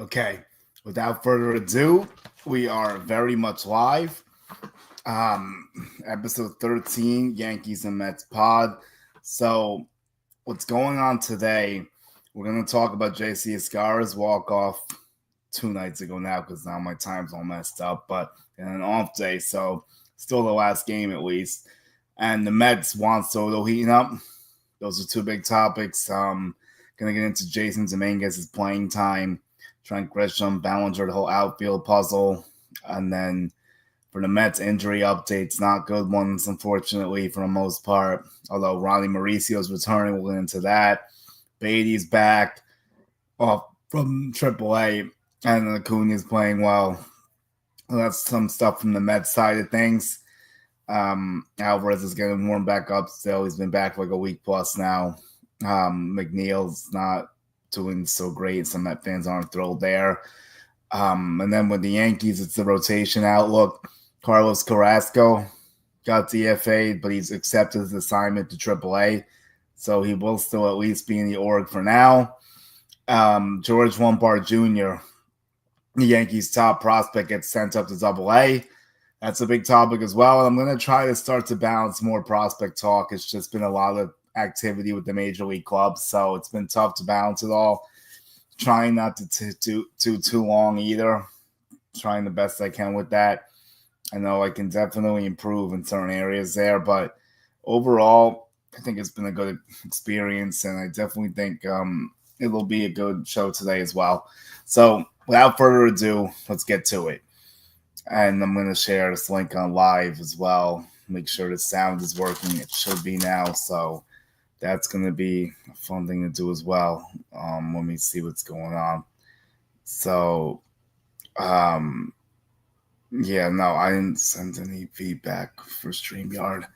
Okay, without further ado, we are very much live. Um, Episode 13, Yankees and Mets pod. So, what's going on today? We're going to talk about J.C. Escarra's walk-off 2 nights ago now because now my time's all messed up, but in an off day, so still the last game at least. And the Mets, Juan Soto heating up. Those are two big topics. Going to get into Jason Dominguez's playing time. Trent Grisham, Ballinger, the whole outfield puzzle. And then for the Mets injury updates, not good ones, unfortunately, for the most part. Although Ronnie Mauricio's returning, we'll get into that. Beatty's back off from AAA, and Acuña's playing well. That's some stuff from the Mets side of things. Alvarez is getting warmed back up still. He's been back for like a week plus now. McNeil's not doing so great. Some Met fans aren't thrilled there. And then with the Yankees, it's the rotation outlook. Carlos Carrasco got DFA'd, but he's accepted his assignment to AAA. So he will still at least be in the org for now. George Lombard Jr., the Yankees' top prospect, gets sent up to AA. That's a big topic as well. And I'm going to try to start to balance more prospect talk. It's just been a lot of activity with the major league clubs, so it's been tough to balance it all. Trying not to do too long either. Trying the best I can with that. I know I can definitely improve in certain areas there, but overall, I think it's been a good experience, and I definitely think it will be a good show today as well. So without further ado, let's get to it. And I'm going to share this link on live as well. Make sure the sound is working. It should be now, so that's going to be a fun thing to do as well. Let me see what's going on. So, yeah, no, I didn't send any feedback for StreamYard.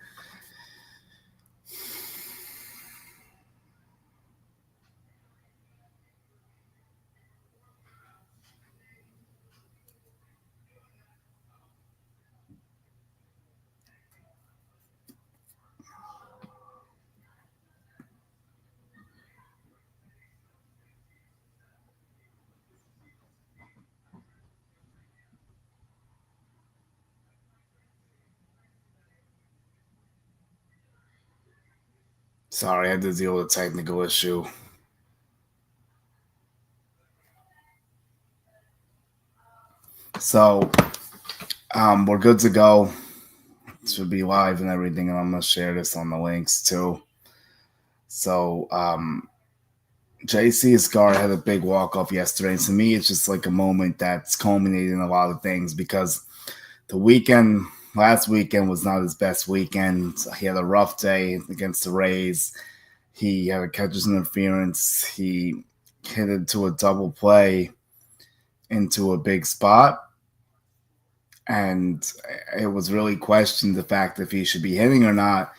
Sorry, I had to deal with a technical issue. So, we're good to go. It should be live and everything, and I'm going to share this on the links too. So, J.C. Escarra had a big walk-off yesterday, and to me, it's just like a moment that's culminated in a lot of things because last weekend was not his best weekend. He had a rough day against the Rays. He had a catcher's interference. He hit into a double play into a big spot. And it was really questioned the fact if he should be hitting or not.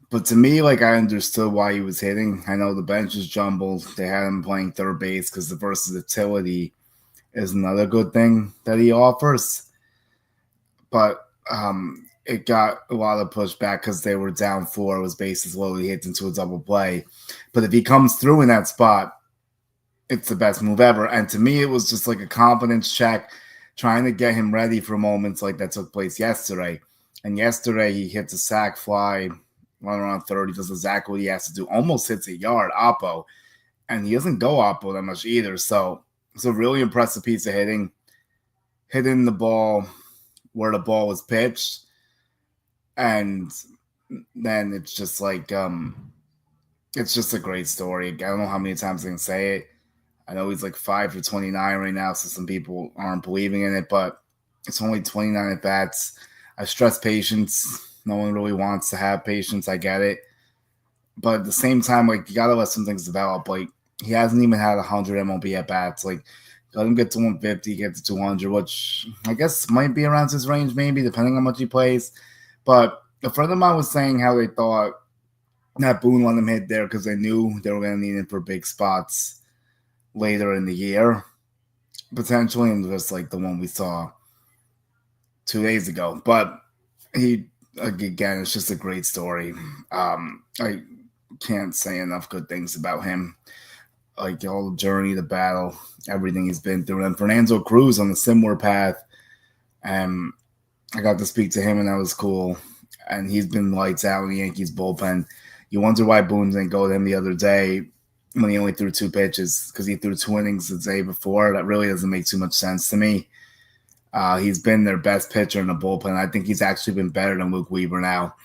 But to me, like, I understood why he was hitting. I know the bench is jumbled. They had him playing third base because the versatility is another good thing that he offers. But it got a lot of pushback because they were down 4. It was bases loaded. He hit into a double play. But if he comes through in that spot, it's the best move ever. And to me, it was just like a confidence check, trying to get him ready for moments like that took place yesterday. And yesterday, he hits a sac fly, run around third. He does exactly what he has to do. Almost hits a yard, oppo. And he doesn't go oppo that much either. So it's a really impressive piece of hitting. Hitting the ball where the ball was pitched. And then it's just like, it's just a great story. I don't know how many times I can say it. I know he's like 5 for 29 right now, so some people aren't believing in it, but it's only 29 at bats. I stress patience. No one really wants to have patience. I get it. But at the same time, like, you got to let some things develop. Like, he hasn't even had 100 MLB at bats. Like, let him get to 150, get to 200, which I guess might be around his range, maybe, depending on how much he plays. But a friend of mine was saying how they thought that Boone let him hit there because they knew they were going to need him for big spots later in the year, potentially, and just like the one we saw 2 days ago. But he, again, it's just a great story. I can't say enough good things about him. like all the journey, the battle, everything he's been through. And Fernando Cruz on a similar path. I got to speak to him, and that was cool. And he's been lights out in the Yankees bullpen. You wonder why Boone didn't go to him the other day when he only threw 2 pitches, because he threw 2 innings the day before. That really doesn't make too much sense to me. He's been their best pitcher in the bullpen. I think he's actually been better than Luke Weaver now.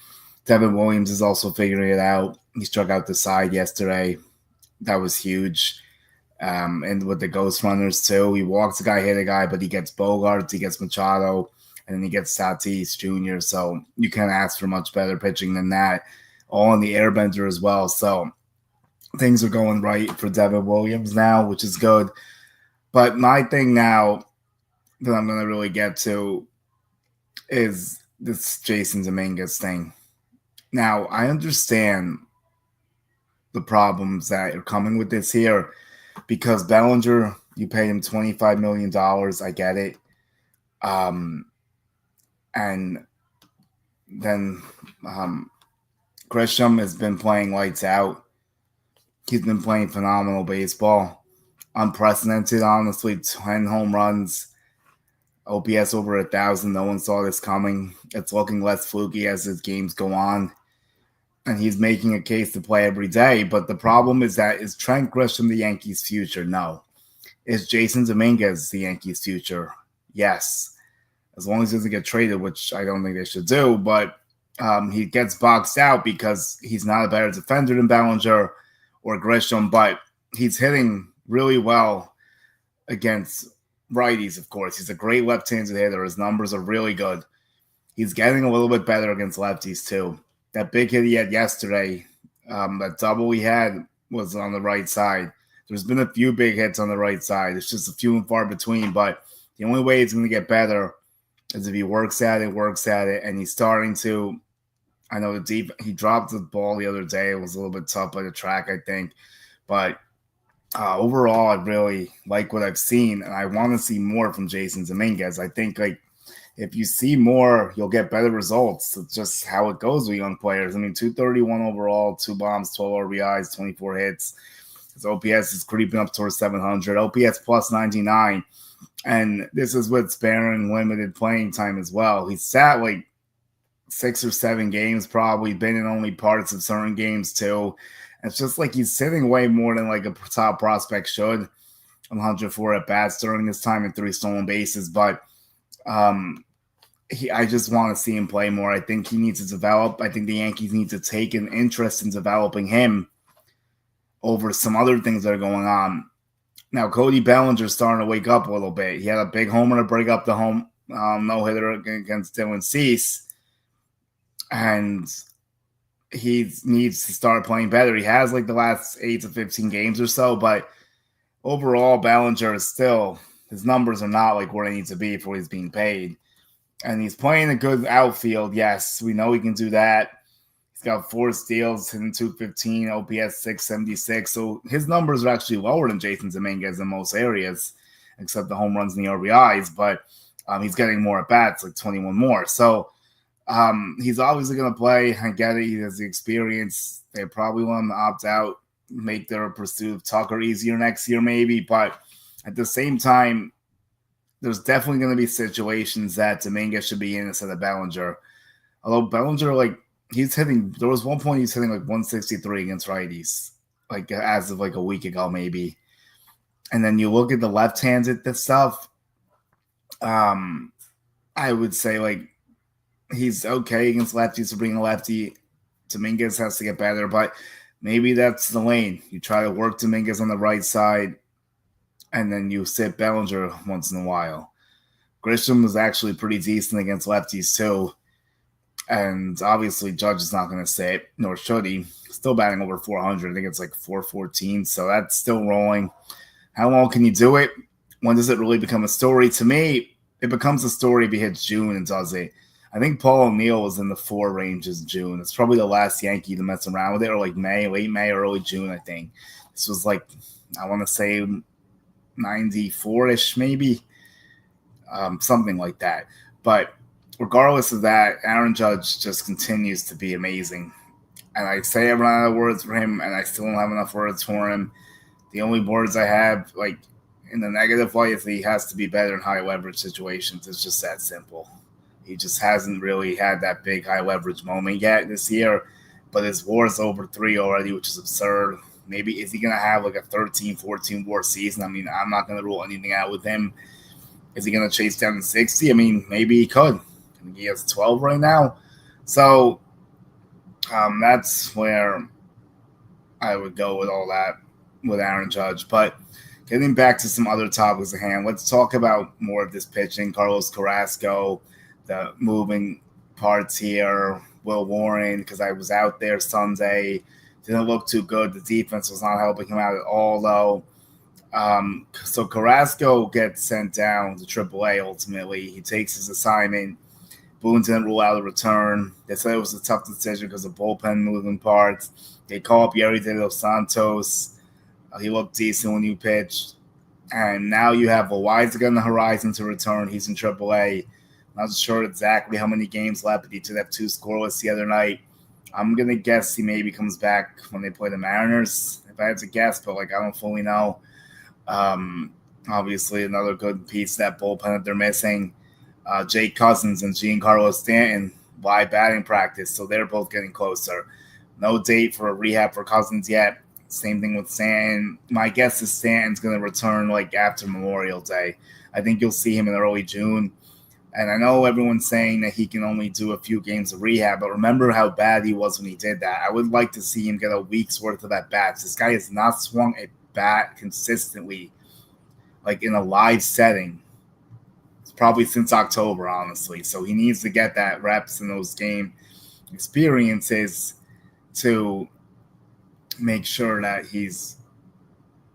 Devin Williams is also figuring it out. He struck out the side yesterday. That was huge. And with the ghost runners, too. He walks a guy, hit a guy, but he gets Bogarts, he gets Machado, and then he gets Tatis Jr. So you can't ask for much better pitching than that. All on the airbender as well. So things are going right for Devin Williams now, which is good. But my thing now that I'm going to really get to is this Jason Dominguez thing. Now, I understand the problems that are coming with this here because Bellinger, you pay him $25 million. I get it. And then Grisham has been playing lights out. He's been playing phenomenal baseball. Unprecedented, honestly. 10 home runs. OPS over 1,000. No one saw this coming. It's looking less fluky as his games go on. And he's making a case to play every day. But the problem is that, is Trent Grisham the Yankees' future? No. Is Jason Dominguez the Yankees' future? Yes. As long as he doesn't get traded, which I don't think they should do. But he gets boxed out because he's not a better defender than Bellinger or Grisham. But he's hitting really well against righties, of course. He's a great left-handed hitter. His numbers are really good. He's getting a little bit better against lefties, too. That big hit he had yesterday, that double he had was on the right side. There's been a few big hits on the right side. It's just a few and far between, but the only way it's going to get better is if he works at it, and he's starting to – I know he dropped the ball the other day. It was a little bit tough by the track, I think. But overall, I really like what I've seen, and I want to see more from Jason Dominguez. I think, like, if you see more, you'll get better results. It's just how it goes with young players. I mean, 231 overall, 2 bombs, 12 RBIs, 24 hits. His OPS is creeping up towards 700. OPS plus 99. And this is with sparing limited playing time as well. He's sat like 6 or 7 games probably, been in only parts of certain games too. It's just like he's sitting way more than like a top prospect should. 104 at-bats during this time and 3 stolen bases. But I just want to see him play more. I think he needs to develop. I think the Yankees need to take an interest in developing him over some other things that are going on. Now, Cody Bellinger's starting to wake up a little bit. He had a big homer to break up the home no-hitter against Dylan Cease. And he needs to start playing better. He has like the last 8 to 15 games or so, but overall, Bellinger is still, his numbers are not like where they need to be for what he's being paid. And he's playing a good outfield. Yes, we know he can do that. He's got 4 steals, hitting 215, OPS 676. So his numbers are actually lower than Jason Dominguez in most areas, except the home runs and the RBIs. But he's getting more at-bats, like 21 more. So he's obviously going to play. I get it. He has the experience. They probably want him to opt out, make their pursuit of Tucker easier next year maybe. But at the same time, there's definitely going to be situations that Dominguez should be in instead of Bellinger. Although Bellinger, like, there was one point he's hitting like 163 against righties, like as of like a week ago maybe. And then you look at the left-handed stuff, I would say like he's okay against lefties for being a lefty. Dominguez has to get better, but maybe that's the lane. You try to work Dominguez on the right side, and then you sit Bellinger once in a while. Grisham was actually pretty decent against lefties too. And obviously Judge is not going to sit, nor should he. Still batting over 400. I think it's like 414. So that's still rolling. How long can you do it? When does it really become a story? To me, it becomes a story if he hits June and does it. I think Paul O'Neill was in the 4 ranges in June. It's probably the last Yankee to mess around with it, or like May, late May, or early June, I think. This was like, I want to say 94-ish maybe, something like that. But regardless of that, Aaron Judge just continues to be amazing. And I say I run out of words for him, and I still don't have enough words for him. The only words I have, like, in the negative light, is he has to be better in high leverage situations. It's just that simple. He just hasn't really had that big high leverage moment yet this year, but his WAR is over 3 already, which is absurd. Maybe is he going to have like a 13, 14 WAR season? I mean, I'm not going to rule anything out with him. Is he going to chase down to 60? I mean, maybe he could. I think he has 12 right now. So that's where I would go with all that with Aaron Judge. But getting back to some other topics at hand, let's talk about more of this pitching. Carlos Carrasco, the moving parts here, Will Warren, because I was out there Sunday, didn't look too good. The defense was not helping him out at all, though. So Carrasco gets sent down to AAA ultimately. He takes his assignment. Boone didn't rule out a return. They said it was a tough decision because of bullpen moving parts. They call up Yerry De Los Santos. He looked decent when he pitched. And now you have Loaiza on the horizon to return. He's in AAA. Not sure exactly how many games left, but he did have 2 scoreless the other night. I'm going to guess he maybe comes back when they play the Mariners, if I had to guess, but I don't fully know. Obviously, another good piece of that bullpen that they're missing. Jake Cousins and Giancarlo Stanton, live batting practice, so they're both getting closer. No date for a rehab for Cousins yet. Same thing with Stanton. My guess is Stanton's going to return after Memorial Day. I think you'll see him in early June. And I know everyone's saying that he can only do a few games of rehab, but remember how bad he was when he did that. I would like to see him get a week's worth of at-bats. This guy has not swung a bat consistently, in a live setting. It's probably since October, honestly. So he needs to get that reps in those game experiences to make sure that he's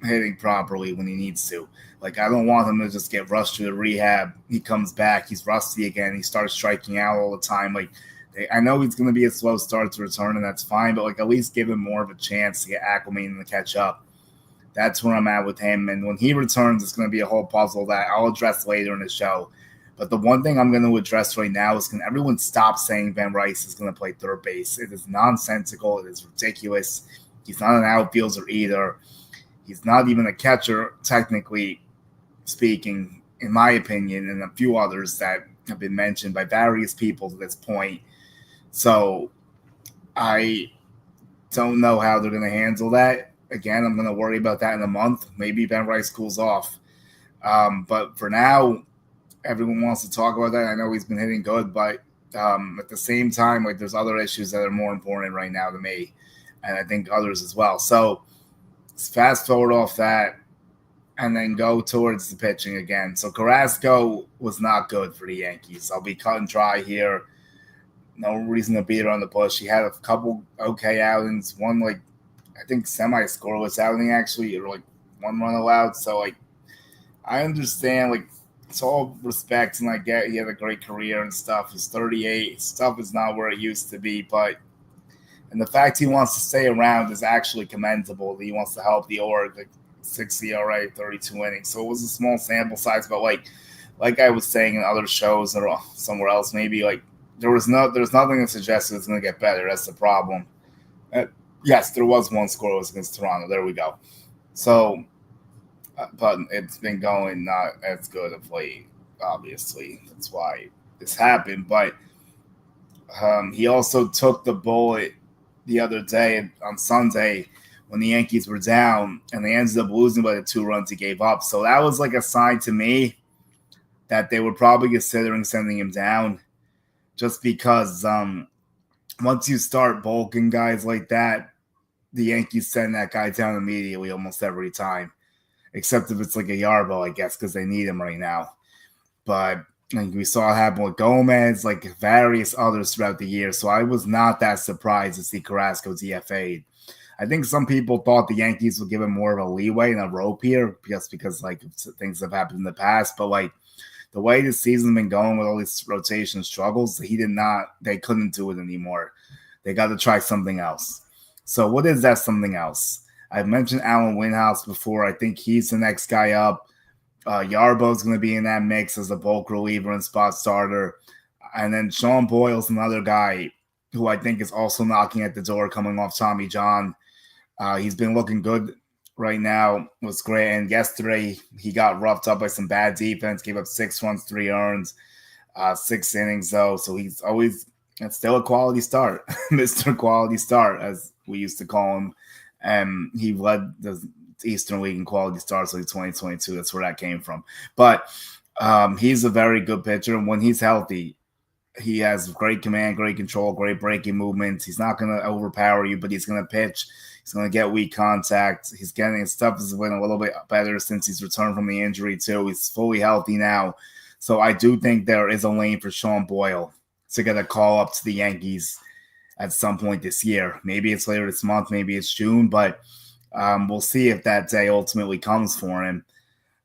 hitting properly when he needs to. I don't want him to just get rushed to the rehab. He comes back, he's rusty again. He starts striking out all the time. I know he's going to be a slow start to return, and that's fine, but at least give him more of a chance to get acclimated and to catch up. That's where I'm at with him. And when he returns, it's going to be a whole puzzle that I'll address later in the show. But the one thing I'm going to address right now is, can everyone stop saying Van Rice is going to play third base? It is nonsensical. It is ridiculous. He's not an outfielder either. He's not even a catcher, technically speaking, in my opinion, and a few others that have been mentioned by various people to this point. So I don't know how they're going to handle that. Again, I'm going to worry about that in a month. Maybe Van Rice cools off. But for now, everyone wants to talk about that. I know he's been hitting good, but at the same time, there's other issues that are more important right now to me, and I think others as well. So let's fast forward off that and then go towards the pitching again. So Carrasco was not good for the Yankees. I'll be cut and dry here. No reason to beat around the bush. He had a couple okay outings, one I think semi-scoreless outing actually, or 1 run allowed. So I understand, it's all respect, and I get he had a great career and stuff. He's 38. His stuff is not where it used to be, and the fact he wants to stay around is actually commendable. He wants to help the org, 6 ERA, 32 innings. So it was a small sample size, but like I was saying in other shows or somewhere else, maybe there's nothing that suggests it's going to get better. That's the problem. Yes, there was 1 scoreless against Toronto. There we go. So, but it's been going not as good of late, obviously. That's why this happened. But he also took the bullet the other day on Sunday when the Yankees were down, and they ended up losing by the 2 runs he gave up. So that was a sign to me that they were probably considering sending him down, just because once you start bulking guys like that, the Yankees send that guy down immediately almost every time, except if it's a Yarbo, I guess, because they need him right now. But we saw it happen with Gomez, various others throughout the year. So I was not that surprised to see Carrasco DFA'd. I think some people thought the Yankees would give him more of a leeway and a rope here because things have happened in the past. But the way the season's been going with all these rotation struggles, they couldn't do it anymore. They got to try something else. So what is that something else? I've mentioned Alan Winhouse before. I think he's the next guy up. Yarbo's going to be in that mix as a bulk reliever and spot starter. And then Sean Boyle's another guy who I think is also knocking at the door coming off Tommy John. He's been looking good right now was great. And yesterday he got roughed up by some bad defense, gave up 6 runs, 3 earned, 6 innings though. So he's always it's still a quality start, Mr. Quality Start, as we used to call him. And he led the Eastern League in quality starts like 2022. That's where that came from. But he's a very good pitcher. And when he's healthy, he has great command, great control, great breaking movements. He's not going to overpower you, but he's going to pitch. He's going to get weak contact. His stuff has been a little bit better since he's returned from the injury, too. He's fully healthy now. So I do think there is a lane for Sean Boyle to get a call up to the Yankees at some point this year. Maybe it's later this month, maybe it's June, but we'll see if that day ultimately comes for him,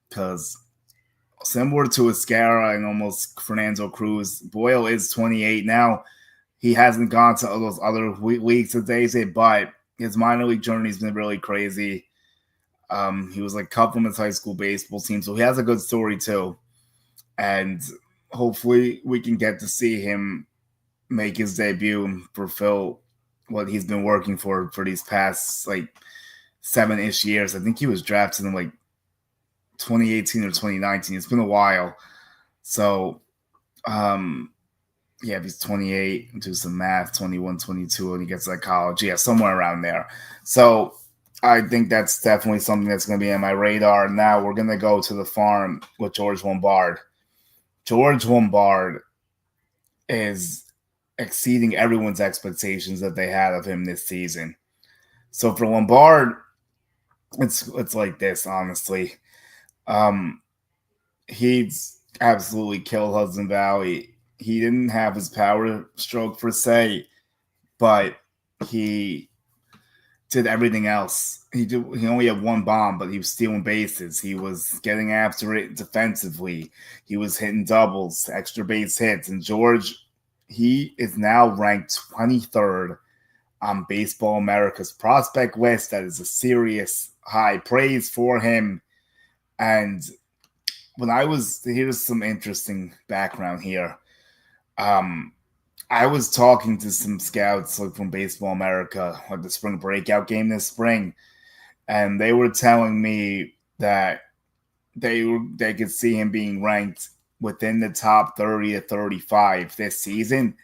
because similar to Escarra and almost Fernando Cruz, Boyle is 28 now. He hasn't gone to all those other leagues, as they say, but his minor league journey has been really crazy. He was like cut from his high school baseball team, so he has a good story too. And hopefully we can get to see him make his debut and fulfill what he's been working for these past like 7-ish years. I think he was drafted in like 2018 or 2019. It's been a while. So, if he's 28, do some math, 21, 22, and he gets to college. Yeah, somewhere around there. So I think that's definitely something that's going to be on my radar. Now we're going to go to the farm with George Lombard. George Lombard is exceeding everyone's expectations that they had of him this season. So for Lombard, it's like this, honestly. He's absolutely killed Hudson Valley. He didn't have his power stroke per se, but he did everything else. He only had 1 bomb, but he was stealing bases. He was getting after it defensively. He was hitting doubles, extra base hits. And George, he is now ranked 23rd on Baseball America's prospect list. That is a serious high praise for him. And here's some interesting background here. I was talking to some scouts like from Baseball America, like the spring breakout game this spring, and they were telling me that they could see him being ranked within the top 30 to 35 this season,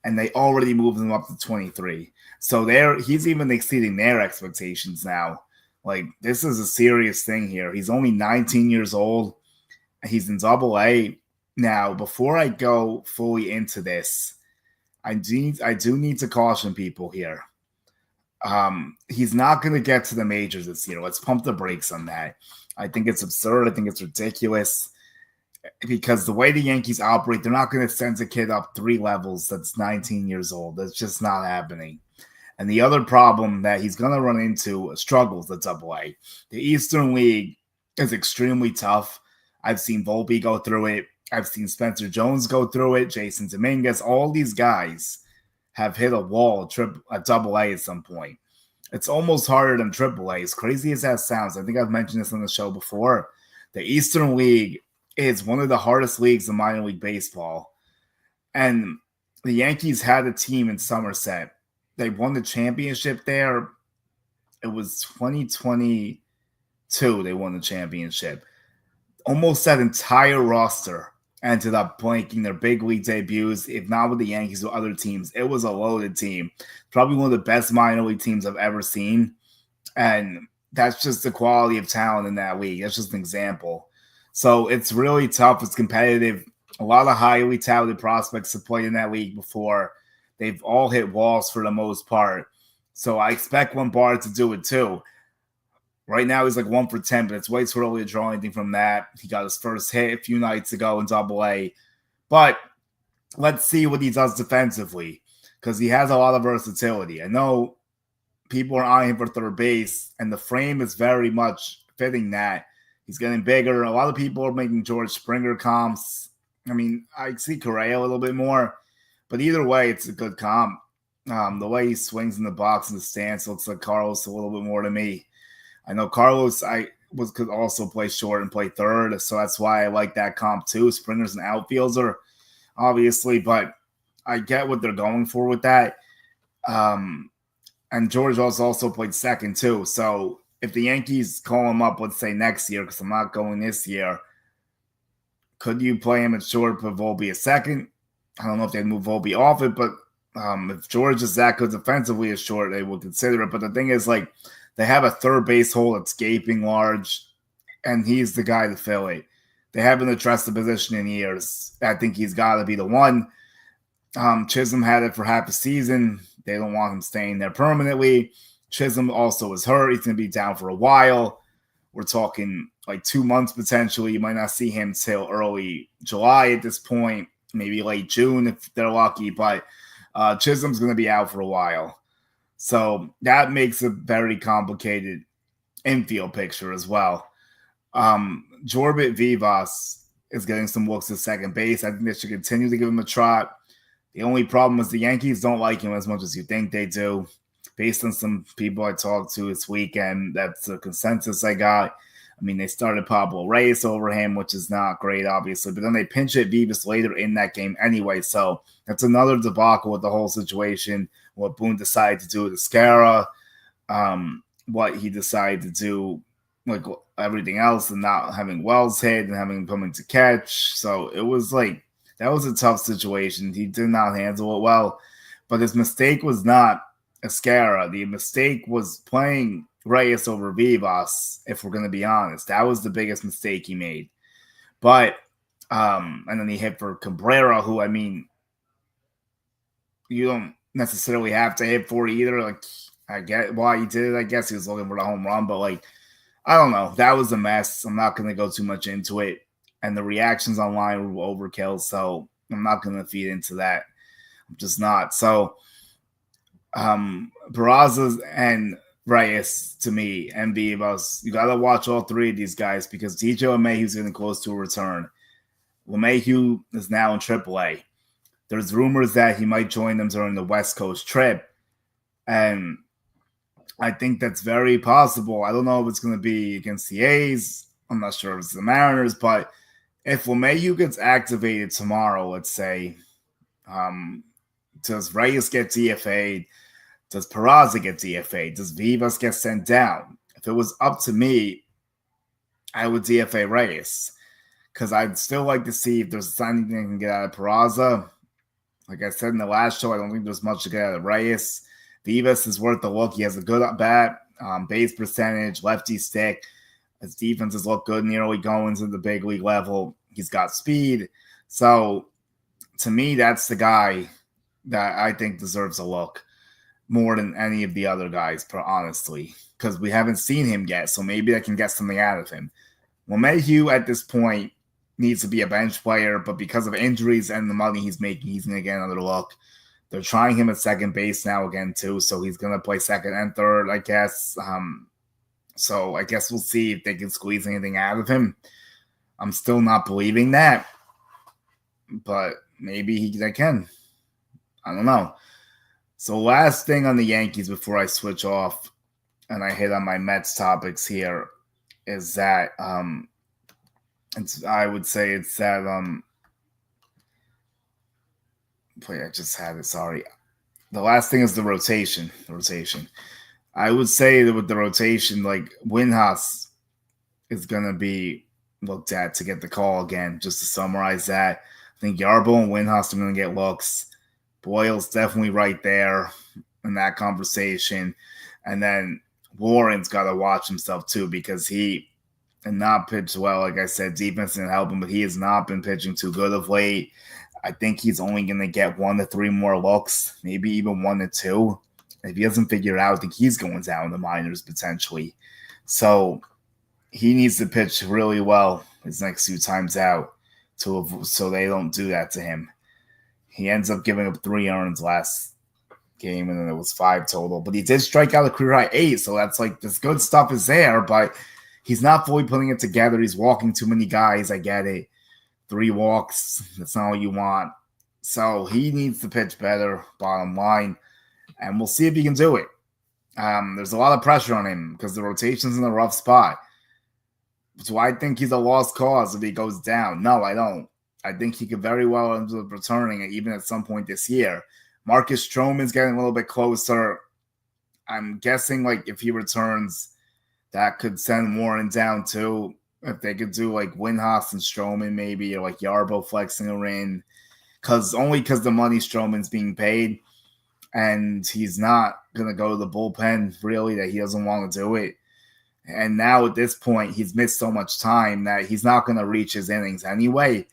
and they already moved him up to 23. So he's even exceeding their expectations now. Like, this is a serious thing here. He's only 19 years old. He's in Double-A. Now, before I go fully into this, I do need to caution people here. He's not going to get to the majors this year. Let's pump the brakes on that. I think it's absurd. I think it's ridiculous, because the way the Yankees operate, they're not going to send a kid up 3 levels that's 19 years old. That's just not happening. And the other problem that he's going to run into struggles at Double-A. The Eastern League is extremely tough. I've seen Volpe go through it. I've seen Spencer Jones go through it. Jason Dominguez. All these guys have hit a wall at Double-A at some point. It's almost harder than Triple-A. As crazy as that sounds, I think I've mentioned this on the show before. The Eastern League is one of the hardest leagues in minor league baseball. And the Yankees had a team in Somerset. They won the championship there. It was 2022 they won the championship. Almost that entire roster ended up making their big league debuts, if not with the Yankees, with other teams. It was a loaded team. Probably one of the best minor league teams I've ever seen. And that's just the quality of talent in that league. That's just an example. So it's really tough. It's competitive. A lot of highly talented prospects have played in that league before. They've all hit walls for the most part. So I expect Lombard to do it too. Right now, he's like 1 for 10, but it's way too early to draw anything from that. He got his first hit a few nights ago in Double-A. But let's see what he does defensively, because he has a lot of versatility. I know people are eyeing him for third base, and the frame is very much fitting that. He's getting bigger. A lot of people are making George Springer comps. I mean, I see Correa a little bit more, but either way, it's a good comp. The way he swings in the box and the stance looks like Carlos a little bit more to me. I know Carlos could also play short and play third, so that's why I like that comp too. Springer's an outfielder, obviously, but I get what they're going for with that. And George also played second too, so if the Yankees call him up, let's say next year, because I'm not going this year, could you play him at short, put Volpe a second? I don't know if they'd move Volpe off it, but if George is that good defensively as short, they will consider it. But the thing is, like, they have a third base hole that's gaping large, and he's the guy to fill it. They haven't addressed the position in years. I think he's got to be the one. Chisholm had it for half a season. They don't want him staying there permanently. Chisholm also is hurt. He's going to be down for a while. We're talking like 2 months potentially. You might not see him till early July at this point, maybe late June if they're lucky. But Chisholm's going to be out for a while. So that makes a very complicated infield picture as well. Jorbit Vivas is getting some looks at second base. I think they should continue to give him a trot. The only problem is the Yankees don't like him as much as you think they do. Based on some people I talked to this weekend, that's the consensus I got. I mean, they started Pablo Reyes over him, which is not great, obviously. But then they pinch hit Vivas later in that game anyway. So that's another debacle with the whole situation. What Boone decided to do with Escarra, what he decided to do, like everything else, and not having Wells hit and having him coming to catch. So it was like, that was a tough situation. He did not handle it well. But his mistake was not Escarra. The mistake was playing Reyes over Vivas, if we're going to be honest. That was the biggest mistake he made. But, and then he hit for Cabrera, who, I mean, you don't necessarily have to hit for either. Like, I get why he did it. I guess he was looking for the home run, but, like, I don't know. That was a mess. I'm not going to go too much into it. And the reactions online were overkill, so I'm not going to feed into that. I'm just not. So, Peraza and Reyes, to me, and Vivas, you got to watch all three of these guys because DJ LeMahieu's getting close to a return. LeMahieu is now in AAA. There's rumors that he might join them during the West Coast trip, and I think that's very possible. I don't know if it's going to be against the A's. I'm not sure if it's the Mariners, but if LeMahieu gets activated tomorrow, let's say, does Reyes get DFA'd? Does Peraza get DFA'd? Does Vivas get sent down? If it was up to me, I would DFA Reyes because I'd still like to see if there's anything I can get out of Peraza. Like I said in the last show, I don't think there's much to get out of Reyes. Vivas is worth the look. He has a good bat, base percentage, lefty stick. His defense has looked good in the early goings at the big league level. He's got speed. So, to me, that's the guy that I think deserves a look more than any of the other guys, honestly, because we haven't seen him yet. So maybe I can get something out of him. LeMahieu at this point needs to be a bench player, but because of injuries and the money he's making, he's going to get another look. They're trying him at second base now again, too. So he's going to play second and third, I guess. So I guess we'll see if they can squeeze anything out of him. I'm still not believing that, but maybe they can. I don't know. So last thing on the Yankees before I switch off and I hit on my Mets topics here is that I would say it's that wait, I just had it. Sorry. The last thing is the rotation. I would say that with the rotation, like Winhouse is going to be looked at to get the call again. Just to summarize that, I think Yarbo and Winhouse are going to get looks. Boyle's definitely right there in that conversation. And then Warren's got to watch himself too because he and not pitched well. Like I said, defense didn't help him, but he has not been pitching too good of late. I think he's only going to get 1 to 3 more looks, maybe even 1 to 2. If he doesn't figure it out, I think he's going down in the minors potentially. So he needs to pitch really well his next few times out so they don't do that to him. He ends up giving up 3 earned last game, and then it was 5 total. But he did strike out a career high 8, so that's like this good stuff is there, but he's not fully putting it together. He's walking too many guys. I get it. 3 walks, that's not what you want. So he needs to pitch better, bottom line. And we'll see if he can do it. There's a lot of pressure on him because the rotation's in a rough spot. So I think he's a lost cause if he goes down. No, I don't. I think he could very well end up returning even at some point this year. Marcus Stroman's getting a little bit closer. I'm guessing like if he returns, That could send Warren down too. If they could do like Winhouse and Stroman maybe, or like Yarbo flexing her in. Only because the money Stroman's being paid. And he's not going to go to the bullpen, really, that he doesn't want to do it. And now at this point, he's missed so much time that he's not going to reach his innings anyway.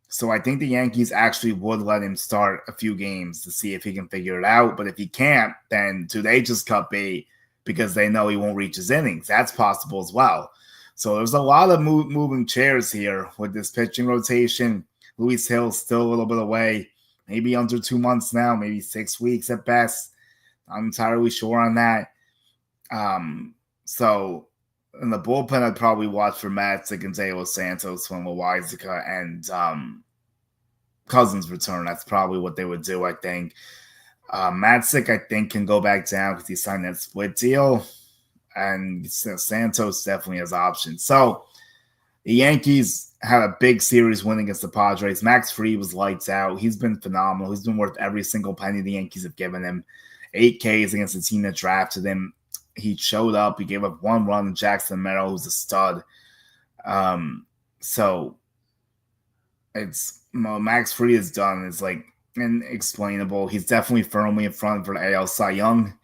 So I think the Yankees actually would let him start a few games to see if he can figure it out. But if he can't, then do they just cut bait because they know he won't reach his innings? That's possible as well. So there's a lot of moving chairs here with this pitching rotation. Luis Hill's still a little bit away. Maybe under 2 months now, maybe 6 weeks at best. I'm entirely sure on that. So in the bullpen, I'd probably watch for Matzik and De Los Santos when Loizica and Cousins return. That's probably what they would do, I think. Matzik, I think, can go back down because he signed that split deal. And Santos definitely has options. So the Yankees had a big series win against the Padres. Max Fried was lights out. He's been phenomenal. He's been worth every single penny the Yankees have given him. 8 Ks against the team that drafted him. He showed up. He gave up 1 run to Jackson Merrill, who's a stud. So it's Max Fried is done. It's like inexplainable. He's definitely firmly in front for the AL Cy Young.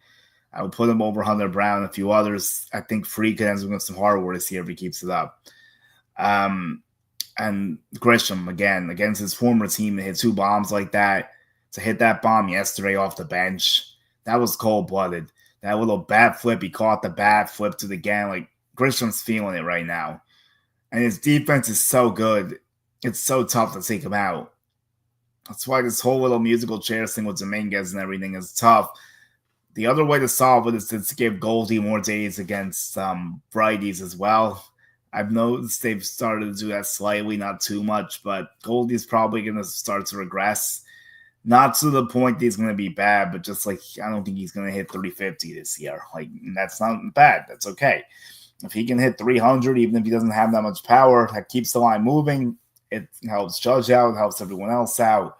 I would put him over Hunter Brown and a few others. I think Fried could end up with some hardware this year if he keeps it up. And Grisham, again, against his former team, to hit 2 bombs like that, to hit that bomb yesterday off the bench, that was cold-blooded. That little bat flip, he caught the bat, flipped it again. Like, Grisham's feeling it right now. And his defense is so good, it's so tough to take him out. That's why this whole little musical chairs thing with Dominguez and everything is tough. The other way to solve it is to give Goldie more days against righties as well. I've noticed they've started to do that slightly, not too much, but Goldie's probably going to start to regress. Not to the point that he's going to be bad, but just like I don't think he's going to hit 350 this year. Like, that's not bad. That's okay. If he can hit 300, even if he doesn't have that much power, that keeps the line moving. It helps Judge out. It helps everyone else out.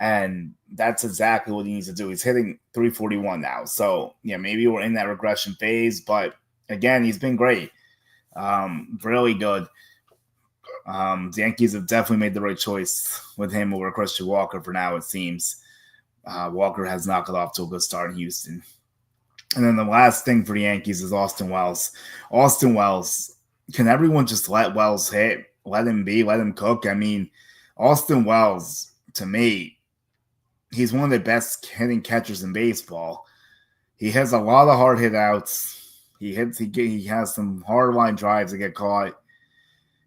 And that's exactly what he needs to do. He's hitting 341 now. So, yeah, maybe we're in that regression phase. But, again, he's been great. Really good. The Yankees have definitely made the right choice with him over Christian Walker for now, it seems. Walker has not got off to a good start in Houston. And then the last thing for the Yankees is Austin Wells. Austin Wells, can everyone just let Wells hit? Let him be, let him cook? I mean, Austin Wells, to me, he's one of the best hitting catchers in baseball. He has a lot of hard hit outs. He has some hard line drives that get caught.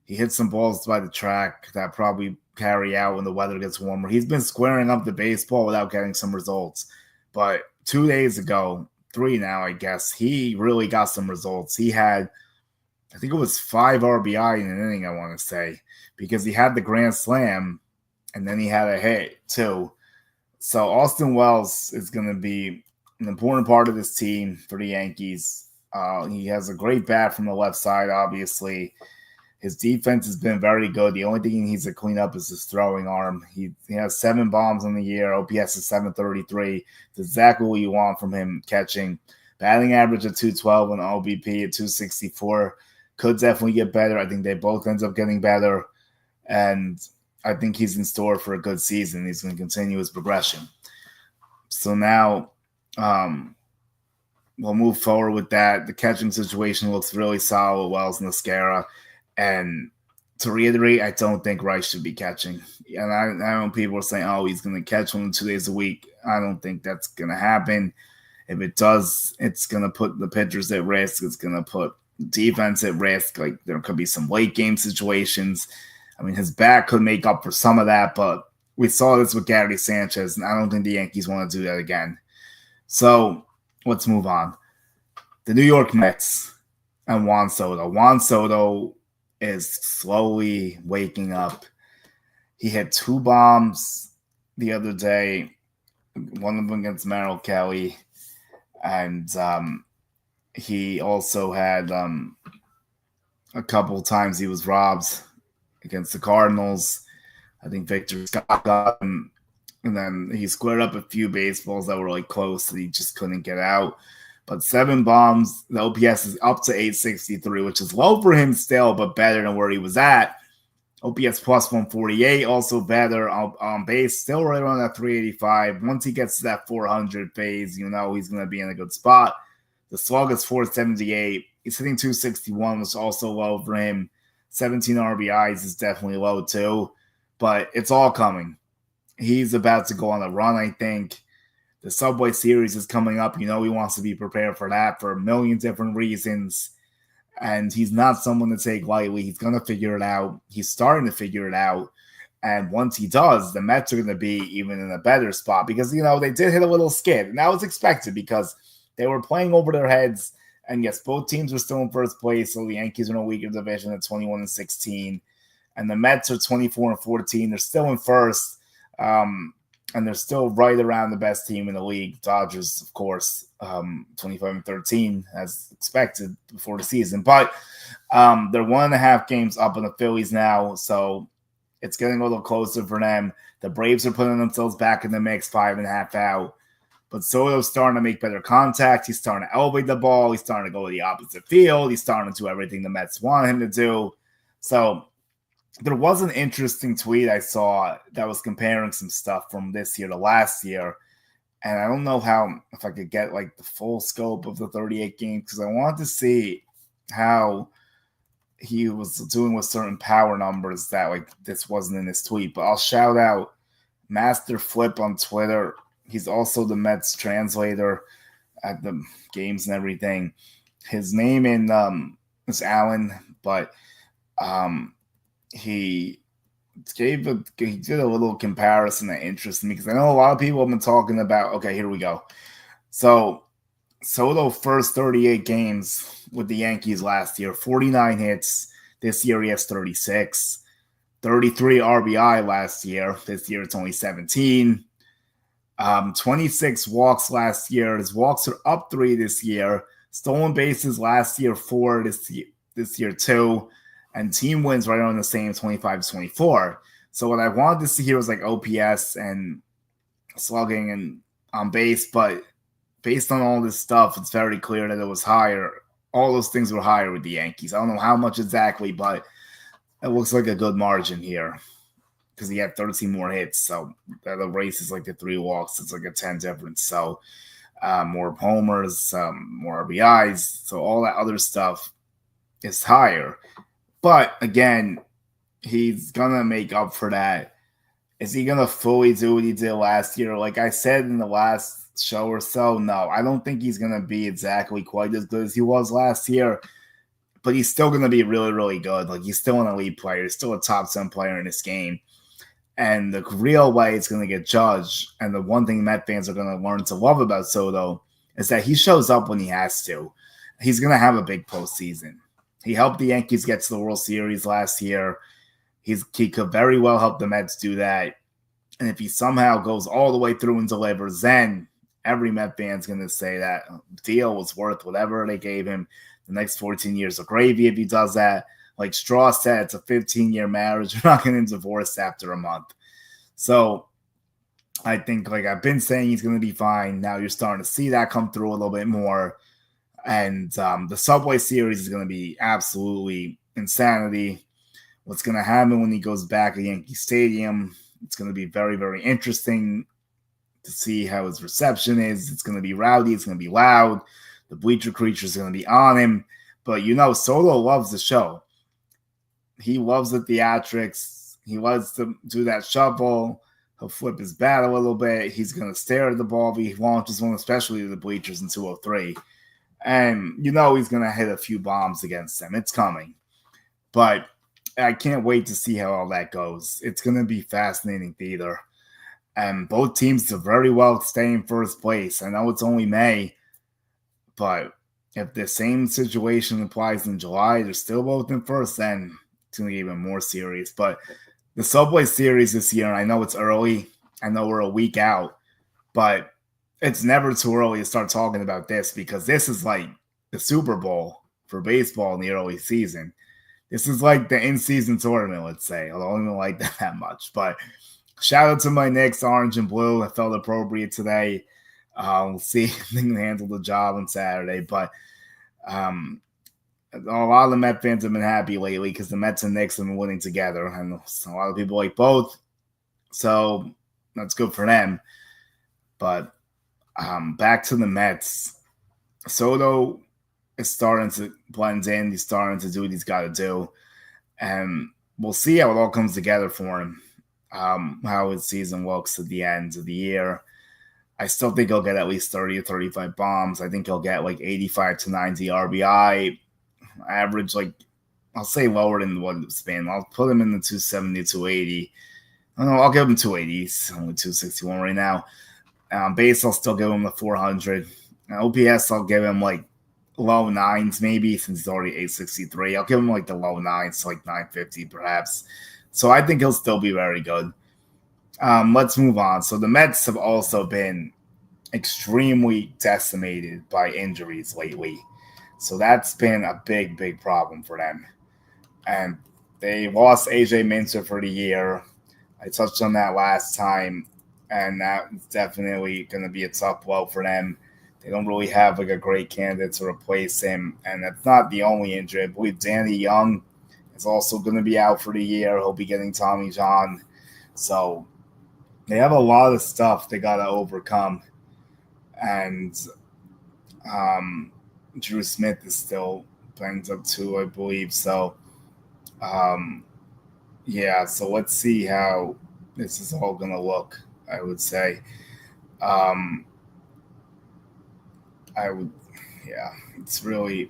He hits some balls by the track that probably carry out when the weather gets warmer. He's been squaring up the baseball without getting some results. But 2 days ago, 3 now, I guess, he really got some results. He had, I think it was 5 RBI in an inning, I want to say, because he had the grand slam and then he had a hit too. So Austin Wells is going to be an important part of this team for the Yankees. He has a great bat from the left side, obviously. His defense has been very good. The only thing he needs to clean up is his throwing arm. He has 7 bombs on the year. OPS is 733. It's exactly what you want from him catching. Batting average at 212 and OBP at 264. Could definitely get better. I think they both end up getting better. And I think he's in store for a good season. He's going to continue his progression. So now we'll move forward with that. The catching situation looks really solid with Wells and Escarra. And to reiterate, I don't think Rice should be catching. And I know people are saying, oh, he's going to catch 1 to 2 days a week. I don't think that's going to happen. If it does, it's going to put the pitchers at risk. It's going to put defense at risk. Like, there could be some late game situations. I mean, his back could make up for some of that, but we saw this with Gary Sanchez, and I don't think the Yankees want to do that again. So let's move on. The New York Mets and Juan Soto. Juan Soto is slowly waking up. He had 2 bombs the other day, one of them against Merrill Kelly, and he also had a couple times he was robbed against the Cardinals. I think Victor Scott got him, and then he squared up a few baseballs that were like close that he just couldn't get out. but 7 bombs. The OPS is up to 863, which is low for him still, but better than where he was at. OPS plus 148, also better on base, still right around that 385. Once he gets to that 400 phase, he's going to be in a good spot. The slug is 478. He's hitting 261, which is also low for him. 17 RBIs is definitely low too, but it's all coming. He's about to go on a run, I think. The Subway Series is coming up. He wants to be prepared for that for a million different reasons. And he's not someone to take lightly. He's going to figure it out. He's starting to figure it out. And once he does, the Mets are going to be even in a better spot because, they did hit a little skid. And that was expected because they were playing over their heads. And yes, both teams were still in first place. So the Yankees are in a weaker division at 21-16. And the Mets are 24-14. They're still in first. And they're still right around the best team in the league. Dodgers, of course, 25-13 as expected before the season. But they're 1.5 games up on the Phillies now, so it's getting a little closer for them. The Braves are putting themselves back in the mix, 5.5 out. But Soto's starting to make better contact. He's starting to elevate the ball. He's starting to go to the opposite field. He's starting to do everything the Mets want him to do. So there was an interesting tweet I saw that was comparing some stuff from this year to last year. And I don't know if I could get like the full scope of the 38 games because I wanted to see how he was doing with certain power numbers that like this wasn't in his tweet. But I'll shout out Master Flip on Twitter. He's also the Mets translator at the games and everything. His name is Allen, but he did a little comparison that interested me because I know a lot of people have been talking about, okay, here we go. So Soto first 38 games with the Yankees last year, 49 hits. This year he has 36. 33 RBI last year. This year it's only 17. 26 walks last year. His walks are up 3 this year. Stolen bases last year 4. This year 2. And team wins right on the same 25-24. So what I wanted to see here was like OPS and slugging and on base, but based on all this stuff, it's very clear that it was higher. All those things were higher with the Yankees. I don't know how much exactly, but it looks like a good margin here because he had 13 more hits. So the race is like the 3 walks. It's like a 10 difference. So more homers, more RBIs. So all that other stuff is higher. But again, he's going to make up for that. Is he going to fully do what he did last year? Like I said in the last show or so, no, I don't think he's going to be exactly quite as good as he was last year. But he's still going to be really, really good. Like he's still an elite player. He's still a top 10 player in this game. And the real way it's going to get judged, and the one thing Met fans are going to learn to love about Soto is that he shows up when he has to. He's going to have a big postseason. He helped the Yankees get to the World Series last year. He could very well help the Mets do that. And if he somehow goes all the way through and delivers, then every Met fan's going to say that deal was worth whatever they gave him. The next 14 years of gravy if he does that. Like Straw said, it's a 15-year marriage. You're not getting divorced after a month. So I think, like I've been saying, he's going to be fine. Now you're starting to see that come through a little bit more. And the Subway Series is going to be absolutely insanity. What's going to happen when he goes back at Yankee Stadium, it's going to be very, very interesting to see how his reception is. It's going to be rowdy. It's going to be loud. The bleacher creatures are going to be on him. But, Soto loves the show. He loves the theatrics. He loves to do that shuffle. He'll flip his bat a little bit. He's going to stare at the ball. He launches one, especially to the bleachers in 203. And he's going to hit a few bombs against them. It's coming. But I can't wait to see how all that goes. It's going to be fascinating theater. And both teams do very well stay in first place. I know it's only May, but if the same situation applies in July, they're still both in first, then it's going to get even more serious. But the Subway Series this year, I know it's early. I know we're a week out, but it's never too early to start talking about this because this is like the Super Bowl for baseball in the early season. This is like the in-season tournament, let's say. I don't even like that much. But shout out to my Knicks, orange and blue. I felt appropriate today. We'll see if they can handle the job on Saturday. But a lot of the Met fans have been happy lately because the Mets and Knicks have been winning together. And a lot of people like both. So that's good for them. But back to the Mets. Soto is starting to blend in. He's starting to do what he's got to do. And we'll see how it all comes together for him, how his season looks at the end of the year. I still think he'll get at least 30 or 35 bombs. I think he'll get like 85 to 90 RBI, average like, I'll say lower than what it's been. I'll put him in the 270, 280. I don't know, I'll give him 280. He's only 261 right now. Base, I'll still give him the 400. OPS, I'll give him like low nines maybe, since he's already 863. I'll give him like the low nines, like 950 perhaps. So I think he'll still be very good. Let's move on. So the Mets have also been extremely decimated by injuries lately. So that's been a big, big problem for them. And they lost AJ Minter for the year. I touched on that last time, and that's definitely going to be a tough blow for them. They don't really have like a great candidate to replace him, and that's not the only injury. I believe Danny Young is also going to be out for the year. He'll be getting Tommy John. So they have a lot of stuff they got to overcome. And Drew Smith is still banged up too, I believe. So, yeah, so let's see how this is all going to look, I would say. It's really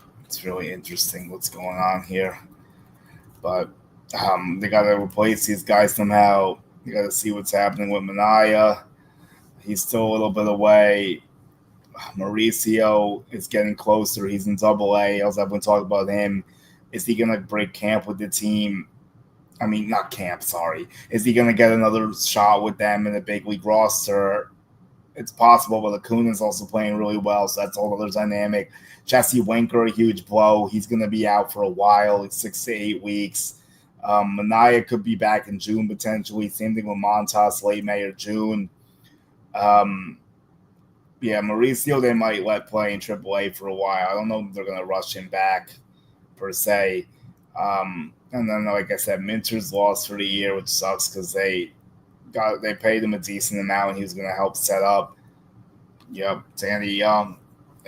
interesting what's going on here. But they got to replace these guys somehow. You got to see what's happening with Manaea. He's still a little bit away. Mauricio is getting closer. He's in Double-A. I've been talking about him. Is he going to break camp with the team? I mean, not camp, sorry. Is he going to get another shot with them in the big league roster? It's possible, but Acuña is also playing really well, so that's all other dynamic. Jesse Winker, a huge blow. He's going to be out for a while, like 6 to 8 weeks. Manaea could be back in June potentially. Same thing with Montas, late May or June. Mauricio, they might let play in AAA for a while. I don't know if they're going to rush him back, per se. And then, like I said, Minter's lost for the year, which sucks because they paid him a decent amount and he was going to help set up. Yep, Danny Young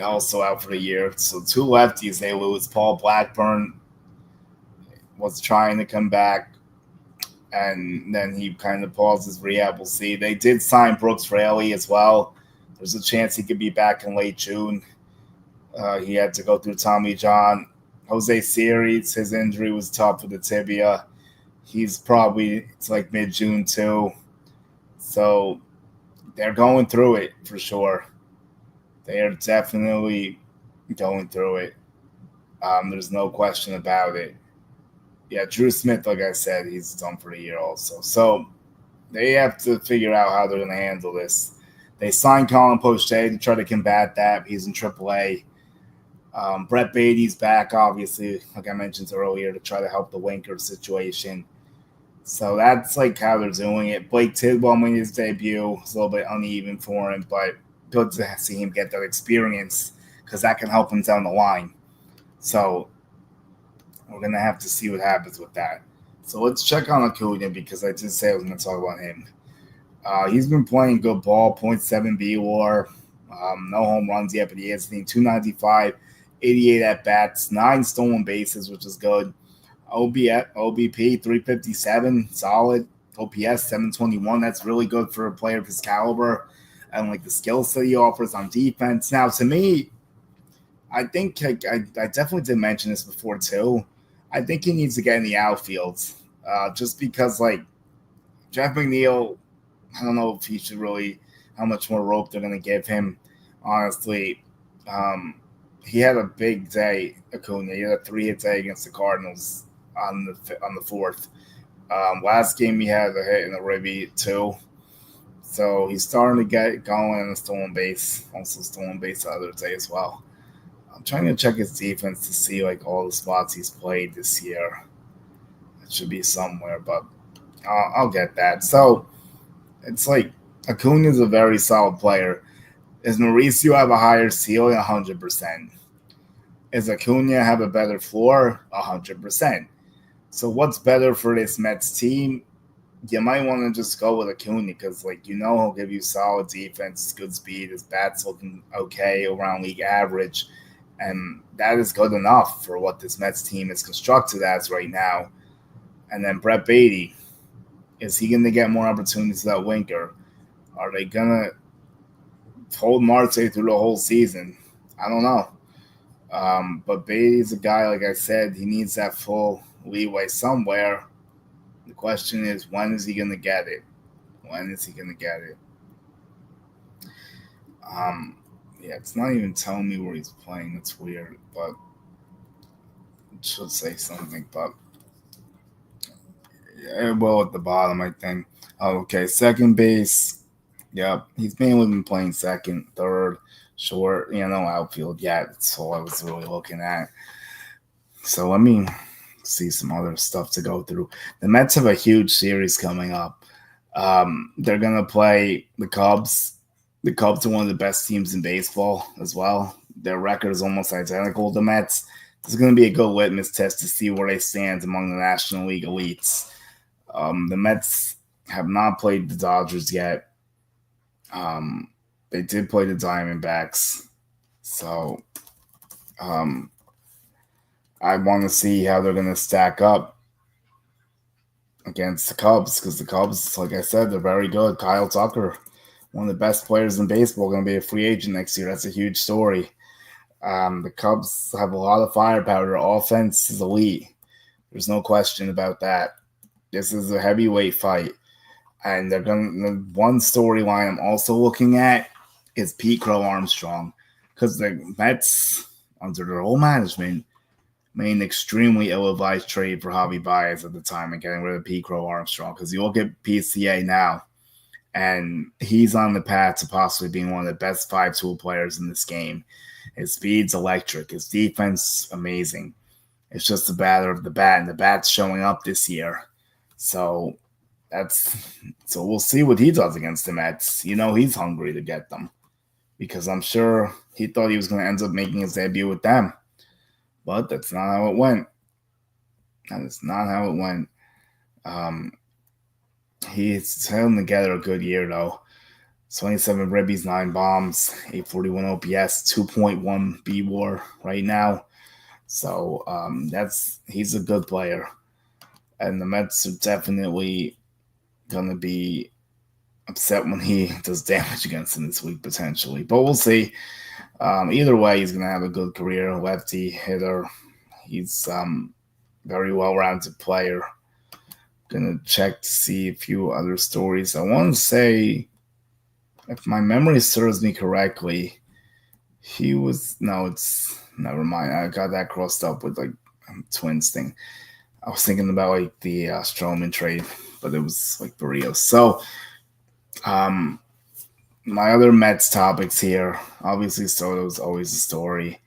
also out for the year. So 2 lefties they lose. Paul Blackburn was trying to come back, and then he kind of paused his rehab. We'll see. They did sign Brooks Raley as well. There's a chance he could be back in late June. He had to go through Tommy John. Jose Siri, his injury was tough with the tibia. It's like mid-June too. So they're going through it for sure. They are definitely going through it. There's no question about it. Yeah, Drew Smith, like I said, he's done for the year also. So they have to figure out how they're going to handle this. They signed Colin Poche to try to combat that. He's in AAA. Brett Beatty's back, obviously, like I mentioned earlier, to try to help the Winker situation. So that's like how they're doing it. Blake Tidwell made his debut. It's a little bit uneven for him, but good to see him get that experience because that can help him down the line. So we're going to have to see what happens with that. So let's check on Acuña because I did say I was going to talk about him. He's been playing good ball, 0.7 BWAR, no home runs yet, but he has 295, 88 at-bats, 9 stolen bases, which is good. OBP 357, solid. OPS 721, that's really good for a player of his caliber and like the skill set he offers on defense. Now, to me, I think I definitely did mention this before too. I think he needs to get in the outfield just because like Jeff McNeil, I don't know if he should really how much more rope they're going to give him. Honestly, he had a big day, Acuña. He had a 3-hit day against the Cardinals on the 4th. Last game he had a hit in the ribby too. So he's starting to get going on the stolen base. Also stolen base the other day as well. I'm trying to check his defense to see like all the spots he's played this year. It should be somewhere, but I'll get that. So it's like Acuña is a very solid player. Does Mauricio have a higher ceiling? 100%. Does Acuña have a better floor? 100%. So what's better for this Mets team? You might want to just go with Acuña because, he'll give you solid defense, good speed. His bat's looking okay, around league average. And that is good enough for what this Mets team is constructed as right now. And then Brett Baty, is he going to get more opportunities without Winker? Are they going to hold Marte through the whole season? I don't know. But Baty's a guy, like I said, he needs that full leeway somewhere. The question is, when is he going to get it? When is he going to get it? Yeah, it's not even telling me where he's playing. It's weird, but it should say something. But yeah, well, at the bottom, I think. Okay, second base. Yep, he's mainly been playing second, third, short. Outfield. Yeah, that's all I was really looking at. So let me see some other stuff to go through. The Mets have a huge series coming up. They're going to play the Cubs. The Cubs are one of the best teams in baseball as well. Their record is almost identical to the Mets. This is going to be a good litmus test to see where they stand among the National League elites. The Mets have not played the Dodgers yet. They did play the Diamondbacks. So I want to see how they're going to stack up against the Cubs because the Cubs, like I said, they're very good. Kyle Tucker, one of the best players in baseball, going to be a free agent next year. That's a huge story. The Cubs have a lot of firepower. Their offense is elite. There's no question about that. This is a heavyweight fight. And the one storyline I'm also looking at is Pete Crow Armstrong. Because the Mets, under their old management, made an extremely ill-advised trade for Javi Baez at the time and getting rid of Pete Crow Armstrong. Because you look at PCA now, and he's on the path to possibly being one of the best 5-tool players in this game. His speed's electric. His defense, amazing. It's just a matter of the bat, and the bat's showing up this year. So we'll see what he does against the Mets. He's hungry to get them because I'm sure he thought he was going to end up making his debut with them. But that's not how it went. That is not how it went. He's held together a good year, though. 27 ribbies, 9 bombs, 841 OPS, 2.1 BWAR right now. So he's a good player. And the Mets are definitely going to be upset when he does damage against them this week, potentially. But we'll see. Either way, he's going to have a good career. Lefty hitter. He's very well-rounded player. Going to check to see a few other stories. I want to say, if my memory serves me correctly, never mind. I got that crossed up with Twins thing. I was thinking about the Stroman trade, but it was Barrios. So, my other Mets topics here. Obviously, Soto's always a story.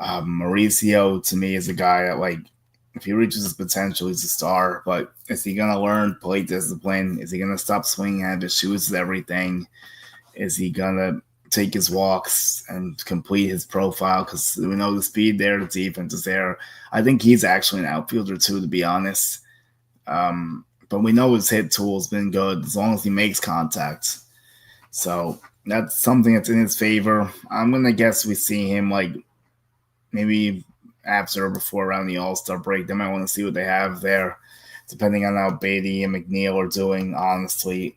Mauricio, to me, is a guy that, if he reaches his potential, he's a star. But is he going to learn plate discipline? Is he going to stop swinging at his shoes at everything? Is he going to take his walks and complete his profile? Because we know the speed there, the defense is there. I think he's actually an outfielder, too, to be honest. But we know his hit tool has been good as long as he makes contact. So that's something that's in his favor. I'm going to guess we see him maybe after or before around the All-Star break. They might want to see what they have there, depending on how Baty and McNeil are doing, honestly.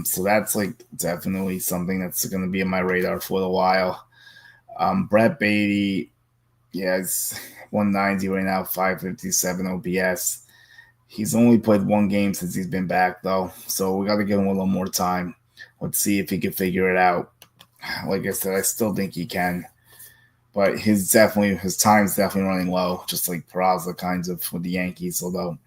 So that's definitely something that's going to be on my radar for a while. Brett Baty, it's 190 right now, 557 OPS. He's only played one game since he's been back, though, so we got to give him a little more time. Let's see if he can figure it out. Like I said, I still think he can. But his time's definitely running low, just like Peraza kinds of with the Yankees, although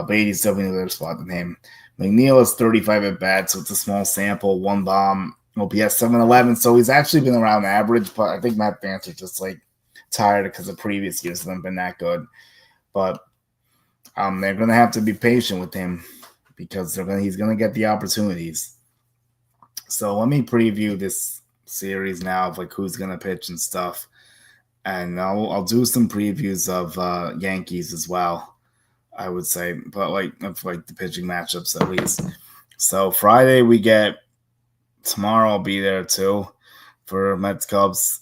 Baty's definitely in a better spot than him. McNeil is 35 at bat, so it's a small sample, 1 bomb, OPS 711. So he's actually been around average, but I think Matt Vance are just tired because the previous years haven't been that good. But they're going to have to be patient with him because he's going to get the opportunities. So let me preview this series now of like who's gonna pitch and stuff, and I'll do some previews of Yankees as well. I would say, but like of like the pitching matchups at least. So Friday we get tomorrow. I'll be there too for Mets Cubs,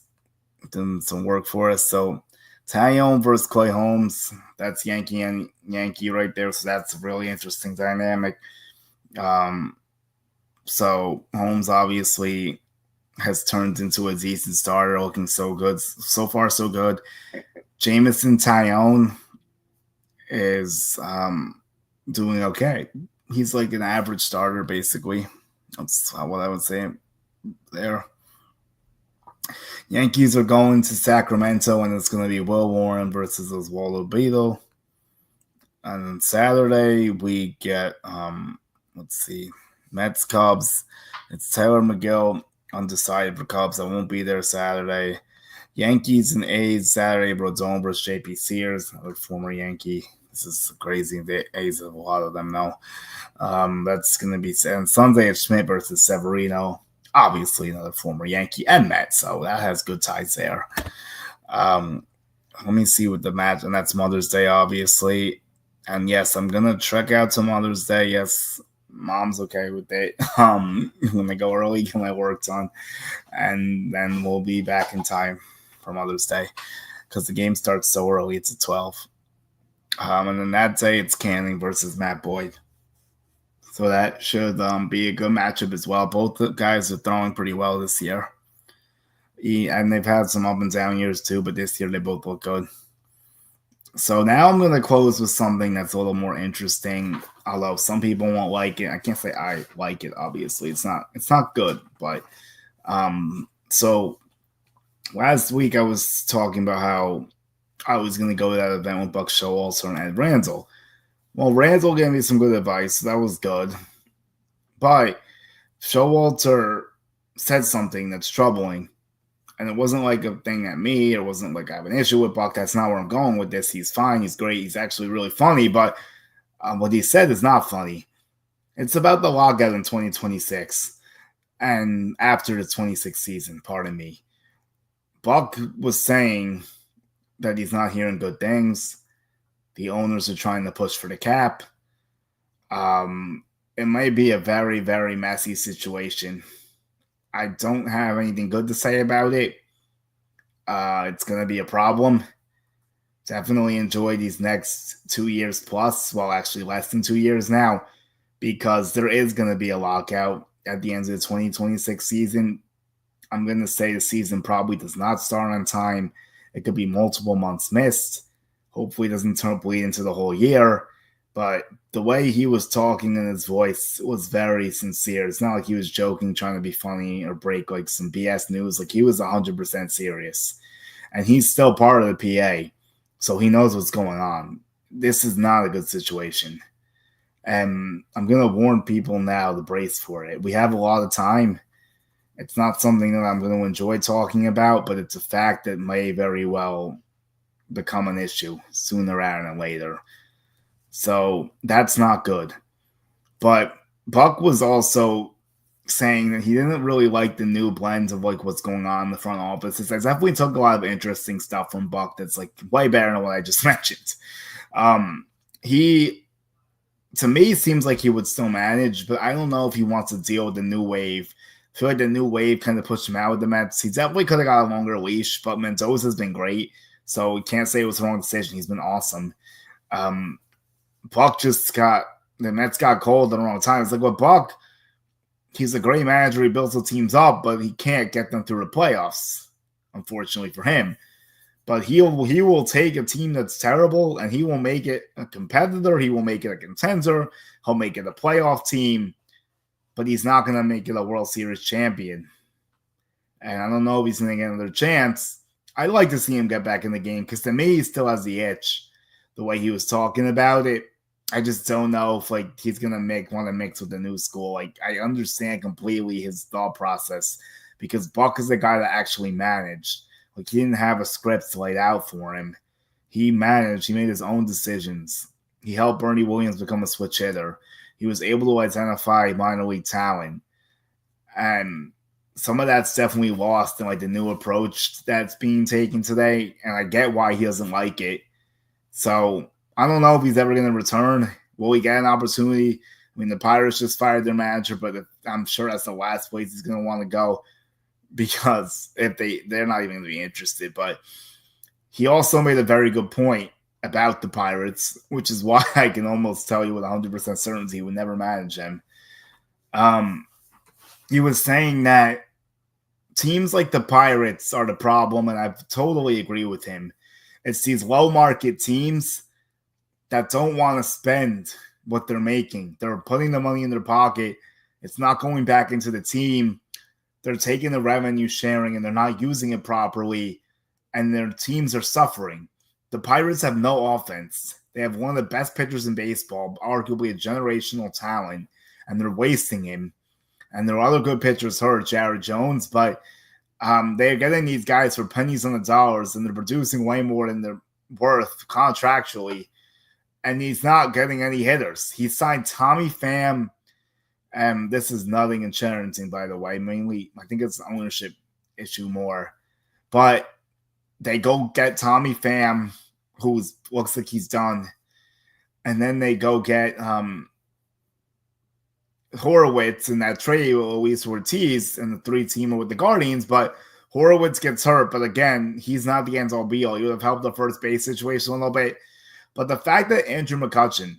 doing some work for us. So Taillon versus Clay Holmes. That's Yankee and Yankee right there. So that's a really interesting dynamic. So Holmes obviously has turned into a decent starter, looking so good. So far, so good. Jameson Taillon is doing okay. He's like an average starter, basically. That's what I would say there. Yankees are going to Sacramento, and it's going to be Will Warren versus Oswaldo Beto. And on Saturday, we get, Mets Cubs. It's Taylor McGill, undecided for Cubs. I won't be there Saturday. Yankees and A's Saturday, Rodon versus J.P. Sears, another former Yankee. This is crazy. The A's have a lot of them now. That's going to be and Sunday. It's Schmidt versus Severino. Obviously, another former Yankee and Met, so that has good ties there. Let me see what the match, and that's Mother's Day, obviously. And yes, I'm gonna trek out to Mother's Day. Yes, Mom's okay with it. When I go early, get my work done, and then we'll be back in time for Mother's Day because the game starts so early. It's at 12. And then that day, it's Canning versus Matt Boyd. So that should be a good matchup as well. Both the guys are throwing pretty well this year. And they've had some up and down years too, but this year they both look good. So now I'm going to close with something that's a little more interesting, although some people won't like it. I can't say I like it, obviously. It's not good, but so last week I was talking about how I was going to go to that event with Buck Showalter and Ed Randall. Well, Randall gave me some good advice. So that was good. But Showalter said something that's troubling. And it wasn't like a thing at me. It wasn't like I have an issue with Buck. That's not where I'm going with this. He's fine. He's great. He's actually really funny. But what he said is not funny. It's about the lockout in 2026 and after the 26th season, pardon me. Buck was saying that he's not hearing good things. The owners are trying to push for the cap. It might be a very, very messy situation. I don't have anything good to say about it. It's going to be a problem. Definitely enjoy these next 2 years plus, well, actually less than 2 years now, because there is going to be a lockout at the end of the 2026 season. I'm going to say the season probably does not start on time. It could be multiple months missed. Hopefully it doesn't bleed into the whole year. But the way he was talking and his voice was very sincere. It's not like he was joking, trying to be funny or break like some BS news. Like he was 100% serious. And he's still part of the PA. So he knows what's going on. This is not a good situation. And I'm going to warn people now to brace for it. We have a lot of time. It's not something that I'm going to enjoy talking about, but it's a fact that may very well become an issue sooner rather than later. So that's not good. But Buck was also saying that he didn't really like the new blends of like what's going on in the front office. I definitely took a lot of interesting stuff from Buck that's like way better than what I just mentioned. He, to me, seems like he would still manage, but I don't know if he wants to deal with the new wave. I feel like the new wave kind of pushed him out with the Mets. He definitely could have got a longer leash, but Mendoza's been great. So we can't say it was the wrong decision. He's been awesome. Buck the Mets got cold at the wrong time. It's like, well, Buck, he's a great manager. He builds the teams up, but he can't get them through the playoffs, unfortunately for him. But he will take a team that's terrible and he will make it a competitor. He will make it a contender. He'll make it a playoff team, but he's not going to make it a World Series champion. And I don't know if he's going to get another chance. I'd like to see him get back in the game because to me, he still has the itch. The way he was talking about it, I just don't know if like he's going to want to mix with the new school. Like I understand completely his thought process because Buck is the guy that actually managed. Like he didn't have a script laid out for him. He managed. He made his own decisions. He helped Bernie Williams become a switch hitter. He was able to identify minor league talent. And some of that's definitely lost in like the new approach that's being taken today. And I get why he doesn't like it. So I don't know if he's ever going to return. Will he get an opportunity? I mean, the Pirates just fired their manager, but I'm sure that's the last place he's going to want to go, because if they're not even going to be interested. But he also made a very good point about the Pirates, which is why I can almost tell you with 100% certainty he would never manage them. He was saying that teams like the Pirates are the problem, and I totally agree with him. It's these low market teams that don't want to spend what they're making. They're putting the money in their pocket. It's not going back into the team. They're taking the revenue sharing and they're not using it properly, and their teams are suffering. The Pirates have no offense. They have one of the best pitchers in baseball, arguably a generational talent, and they're wasting him. And there are other good pitchers hurt, Jared Jones, but they're getting these guys for pennies on the dollars, and they're producing way more than they're worth contractually. And he's not getting any hitters. He signed Tommy Pham. This is nothing and Charrington, by the way. Mainly, I think it's an ownership issue more. But they go get Tommy Pham, who looks like he's done. And then they go get Horowitz in that trade with Luis Ortiz and the 3-teamer with the Guardians. But Horowitz gets hurt. But again, he's not the end-all be-all. He would have helped the first base situation a little bit. But the fact that Andrew McCutchen,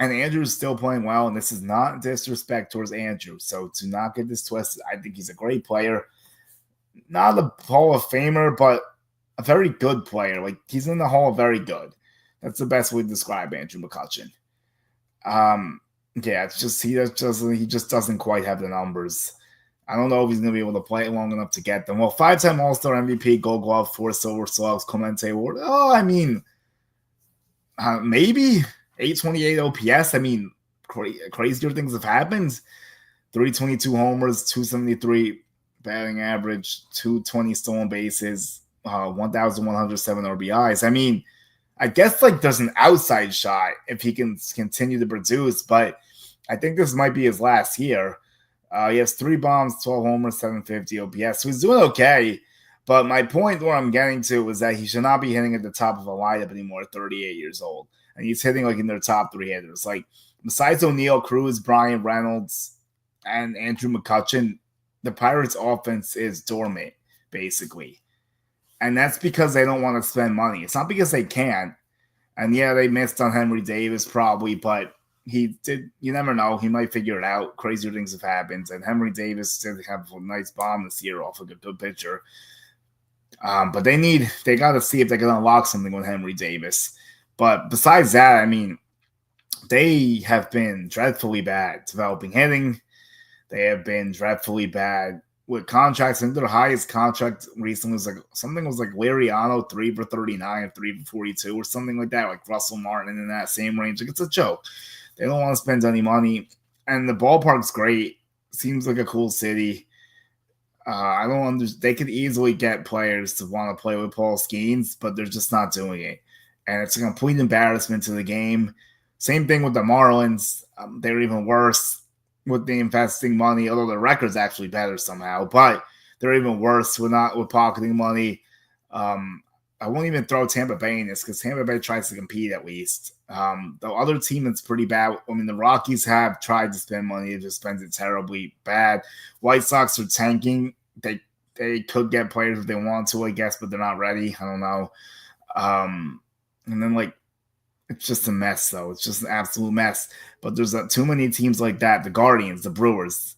and Andrew's still playing well, and this is not disrespect towards Andrew, so to not get this twisted, I think he's a great player. Not a Hall of Famer, but a very good player. Like, he's in the Hall of Very Good. That's the best way to describe Andrew McCutchen. Yeah, it's just he just doesn't quite have the numbers. I don't know if he's going to be able to play long enough to get them. Well, 5-time All-Star MVP, Gold Glove, 4 Silver Slugs, Clemente Award. Oh, I mean, maybe 828 OPS. I mean, crazier things have happened. 322 homers, 273 batting average, 220 stolen bases, 1,107 RBIs. I mean, I guess like there's an outside shot if he can continue to produce, but I think this might be his last year. He has 3 bombs, 12 homers, 750 OPS. So he's doing okay. But my point where I'm getting to is that he should not be hitting at the top of a lineup anymore at 38 years old. And he's hitting like in their top 3 hitters. Like, besides O'Neill, Cruz, Brian Reynolds, and Andrew McCutchen, the Pirates' offense is dormant, basically. And that's because they don't want to spend money. It's not because they can't. And yeah, they missed on Henry Davis probably, but you never know. He might figure it out. Crazier things have happened. And Henry Davis did have a nice bomb this year off of a good pitcher. But they got to see if they can unlock something with Henry Davis. But besides that, I mean, they have been dreadfully bad developing hitting. They have been dreadfully bad with contracts. I think their highest contract recently was like Liriano, 3 for 39, 3 for 42, or something like that, like Russell Martin in that same range. Like, it's a joke. They don't want to spend any money. And the ballpark's great. Seems like a cool city. I don't understand. They could easily get players to want to play with Paul Skeens, but they're just not doing it. And it's a complete embarrassment to the game. Same thing with the Marlins. They're even worse with the investing money, although the record's actually better somehow. But they're even worse with pocketing money. I won't even throw Tampa Bay in this because Tampa Bay tries to compete at least. The other team that's pretty bad, I mean, the Rockies have tried to spend money. It just spends it terribly bad. White Sox are tanking. They could get players if they want to, I guess, but they're not ready. I don't know. And then, like, it's just a mess, though. It's just an absolute mess. But there's too many teams like that. The Guardians, the Brewers,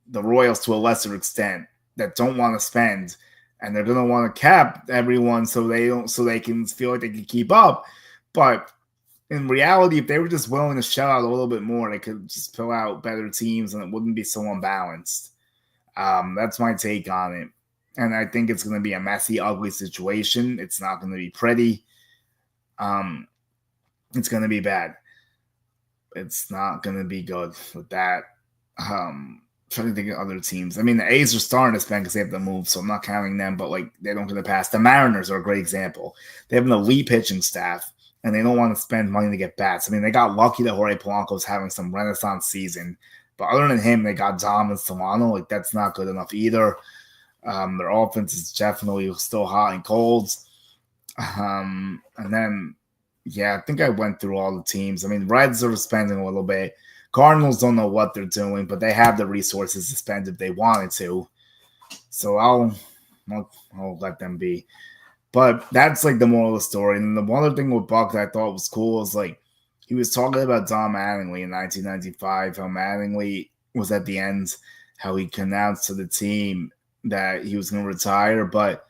the Royals to a lesser extent, that don't want to spend. And they're gonna want to cap everyone so they can feel like they can keep up. But in reality, if they were just willing to shell out a little bit more, they could just fill out better teams and it wouldn't be so unbalanced. That's my take on it. And I think it's gonna be a messy, ugly situation. It's not gonna be pretty. It's gonna be bad. It's not gonna be good with that. Trying to think of other teams. I mean, the A's are starting to spend because they have to move, so I'm not counting them, but like they don't get the pass. The Mariners are a great example. They have an elite pitching staff, and they don't want to spend money to get bats. I mean, they got lucky that Jorge Polanco is having some renaissance season, But other than him, they got Dom and Solano. Like, that's not good enough either. Their offense is definitely still hot and cold. And then, yeah, I think I went through all the teams. I mean, Reds are spending a little bit. Cardinals don't know what they're doing, but they have the resources to spend if they wanted to. So I'll let them be. But that's like the moral of the story. And the one other thing with Buck that I thought was cool is like he was talking about Don Mattingly in 1995, how Mattingly was at the end, how he announced to the team that he was going to retire, but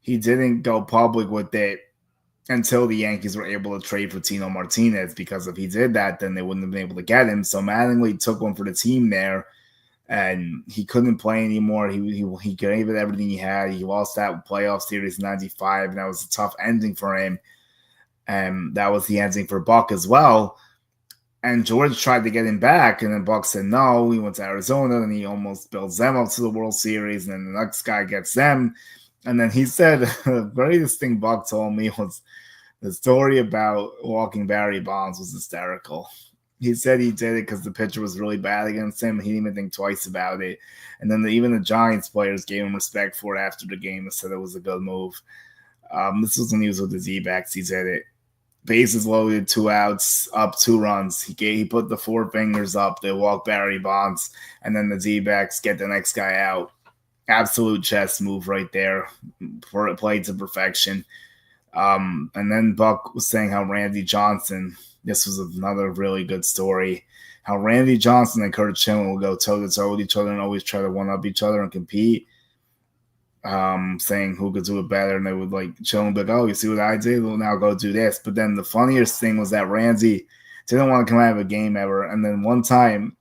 he didn't go public with it until the Yankees were able to trade for Tino Martinez, because if he did that, then they wouldn't have been able to get him. So Mattingly took one for the team there, and he couldn't play anymore. He gave it everything he had. He lost that playoff series in 95, and that was a tough ending for him. And that was the ending for Buck as well. And George tried to get him back, and then Buck said no. He went to Arizona, and he almost builds them up to the World Series, and then the next guy gets them. And then he said, the greatest thing Buck told me was the story about walking Barry Bonds was hysterical. He said he did it because the pitcher was really bad against him. He didn't even think twice about it. And then even the Giants players gave him respect for it after the game and said it was a good move. This was when he was with the D-backs. He did it. Bases loaded, 2 outs, up 2 runs. He put the 4 fingers up. They walk Barry Bonds, and then the D-backs get the next guy out. Absolute chess move right there. Played to perfection. And then Buck was saying how Randy Johnson, this was another really good story, how Randy Johnson and Kurt Schilling will go toe-to-toe with each other and always try to one-up each other and compete, saying who could do it better. And they would like Schilling would be like, oh, you see what I did? Well, now go do this. But then the funniest thing was that Randy didn't want to come out of a game ever. And then one time,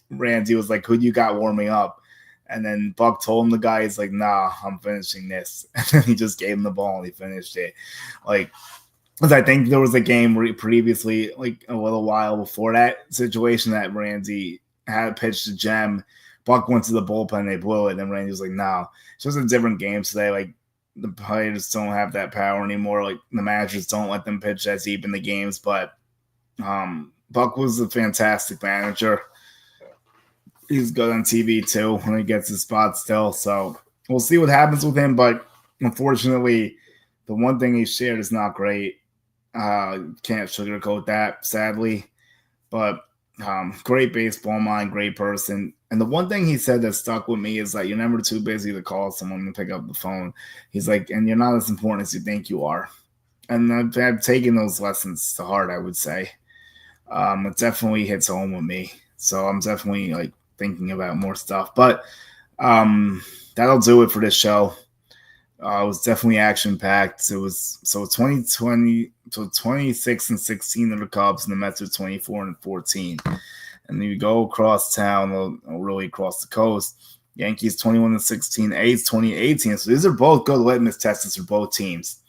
Randy was like, who you got warming up? And then Buck told him the guy, he's like, nah, I'm finishing this. And then he just gave him the ball and he finished it. Like, because I think there was a game previously, like a little while before that situation, that Randy had pitched to Jem. Buck went to the bullpen, they blew it. And then Randy was like, no. It's just a different game today. Like, the players don't have that power anymore. Like, the managers don't let them pitch that deep in the games. But Buck was a fantastic manager. He's good on TV too when he gets his spot still. So we'll see what happens with him. But unfortunately, the one thing he shared is not great. Can't sugarcoat that, sadly. But great baseball mind, great person. And the one thing he said that stuck with me is that you're never too busy to call someone and pick up the phone. He's like, and you're not as important as you think you are. And I've taken those lessons to heart, I would say. It definitely hits home with me. So I'm definitely like thinking about more stuff. But that'll do it for this show. It was definitely action-packed. It was 2020 to 26 and 16 of the Cubs, and the Mets are 24 and 14. And then you go across town, or really across the coast. Yankees 21 and 16, A's 2018. So these are both good litmus tests for both teams.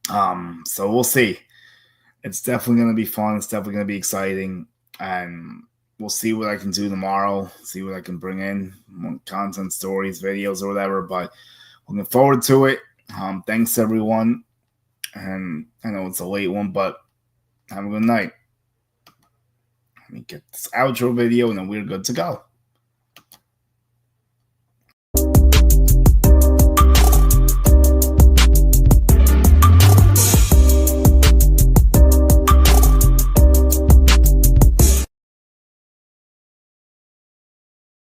So we'll see. It's definitely going to be fun. It's definitely going to be exciting. And we'll see what I can do tomorrow. See what I can bring in, content, stories, videos, or whatever. But looking forward to it. Thanks, everyone. And I know it's a late one, but have a good night. Let me get this outro video, and then we're good to go.